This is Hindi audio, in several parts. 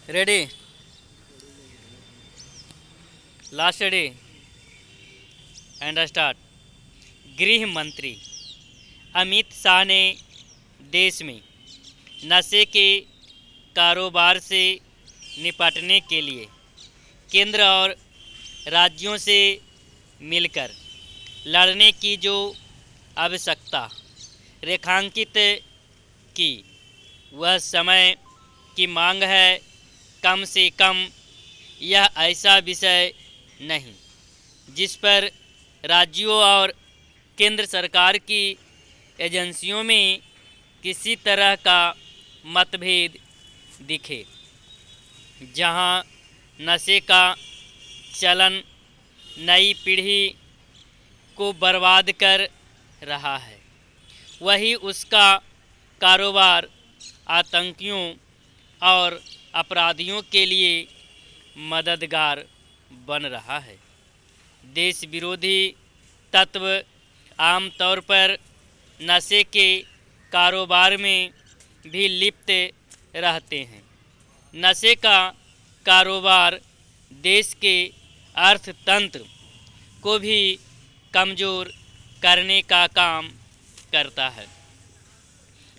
Ready. Last ready and start. गृह मंत्री अमित शाह ने देश में नशे के कारोबार से निपटने के लिए केंद्र और राज्यों से मिलकर लड़ने की जो आवश्यकता रेखांकित की, वह समय की मांग है। कम से कम यह ऐसा विषय नहीं जिस पर राज्यों और केंद्र सरकार की एजेंसियों में किसी तरह का मतभेद दिखे। जहां नशे का चलन नई पीढ़ी को बर्बाद कर रहा है, वही उसका कारोबार आतंकियों और अपराधियों के लिए मददगार बन रहा है। देश विरोधी तत्व आमतौर पर नशे के कारोबार में भी लिप्त रहते हैं। नशे का कारोबार देश के अर्थतंत्र को भी कमज़ोर करने का काम करता है।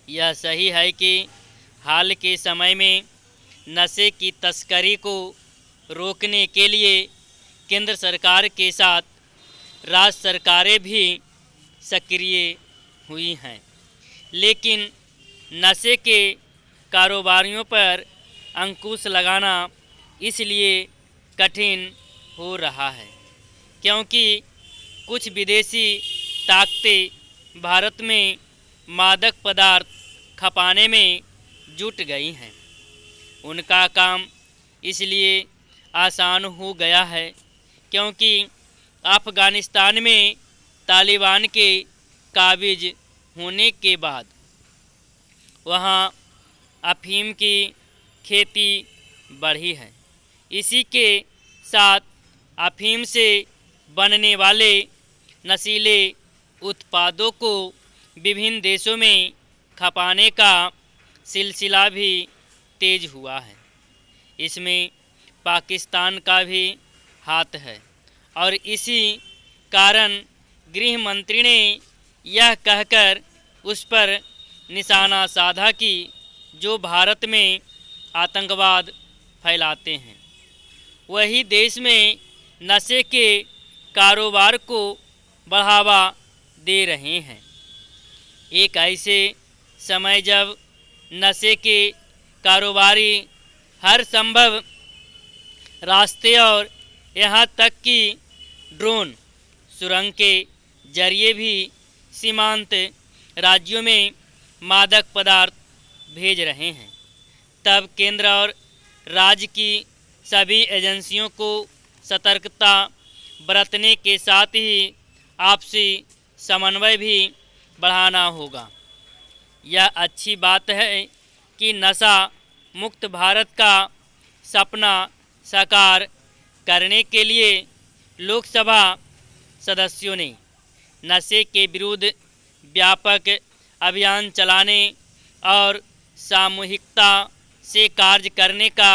यह सही है कि हाल के समय में नशे की तस्करी को रोकने के लिए केंद्र सरकार के साथ राज्य सरकारें भी सक्रिय हुई हैं, लेकिन नशे के कारोबारियों पर अंकुश लगाना इसलिए कठिन हो रहा है क्योंकि कुछ विदेशी ताकतें भारत में मादक पदार्थ खपाने में जुट गई हैं। उनका काम इसलिए आसान हो गया है क्योंकि अफ़गानिस्तान में तालिबान के काबिज होने के बाद वहां अफीम की खेती बढ़ी है। इसी के साथ अफीम से बनने वाले नशीले उत्पादों को विभिन्न देशों में खपाने का सिलसिला भी तेज हुआ है। इसमें पाकिस्तान का भी हाथ है और इसी कारण गृह मंत्री ने यह कहकर उस पर निशाना साधा कि जो भारत में आतंकवाद फैलाते हैं, वही देश में नशे के कारोबार को बढ़ावा दे रहे हैं। एक ऐसे समय जब नशे के कारोबारी हर संभव रास्ते और यहाँ तक कि ड्रोन सुरंग के जरिए भी सीमांत राज्यों में मादक पदार्थ भेज रहे हैं, तब केंद्र और राज्य की सभी एजेंसियों को सतर्कता बरतने के साथ ही आपसी समन्वय भी बढ़ाना होगा। यह अच्छी बात है कि नशा मुक्त भारत का सपना साकार करने के लिए लोकसभा सदस्यों ने नशे के विरुद्ध व्यापक अभियान चलाने और सामूहिकता से कार्य करने का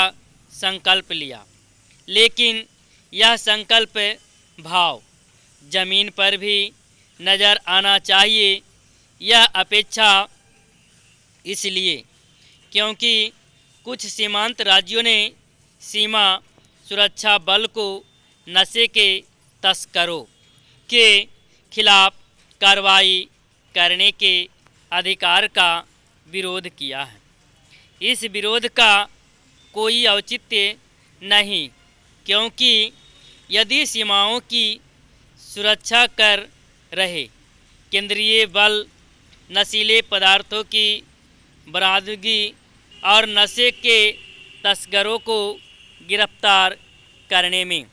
संकल्प लिया, लेकिन यह संकल्प भाव जमीन पर भी नज़र आना चाहिए। यह अपेक्षा इसलिए क्योंकि कुछ सीमांत राज्यों ने सीमा सुरक्षा बल को नशे के तस्करों के खिलाफ कार्रवाई करने के अधिकार का विरोध किया है। इस विरोध का कोई औचित्य नहीं क्योंकि यदि सीमाओं की सुरक्षा कर रहे केंद्रीय बल नशीले पदार्थों की बरामदगी और नशे के तस्करों को गिरफ्तार करने में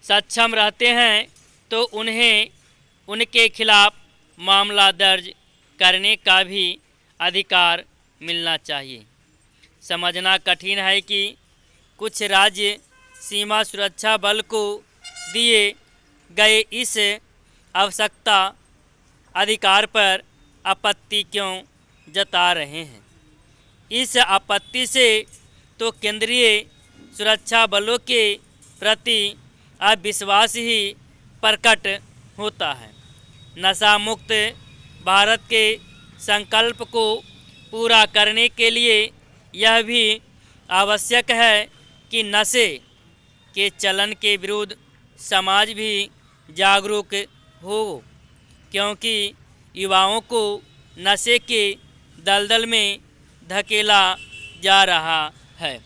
सक्षम रहते हैं, तो उन्हें उनके खिलाफ मामला दर्ज करने का भी अधिकार मिलना चाहिए। समझना कठिन है कि कुछ राज्य सीमा सुरक्षा बल को दिए गए इस आवश्यकता अधिकार पर आपत्ति क्यों जता रहे हैं। इस आपत्ति से तो केंद्रीय सुरक्षा बलों के प्रति अविश्वास ही प्रकट होता है। नशा मुक्त भारत के संकल्प को पूरा करने के लिए यह भी आवश्यक है कि नशे के चलन के विरुद्ध समाज भी जागरूक हो, क्योंकि युवाओं को नशे के दलदल में धकेला जा रहा है।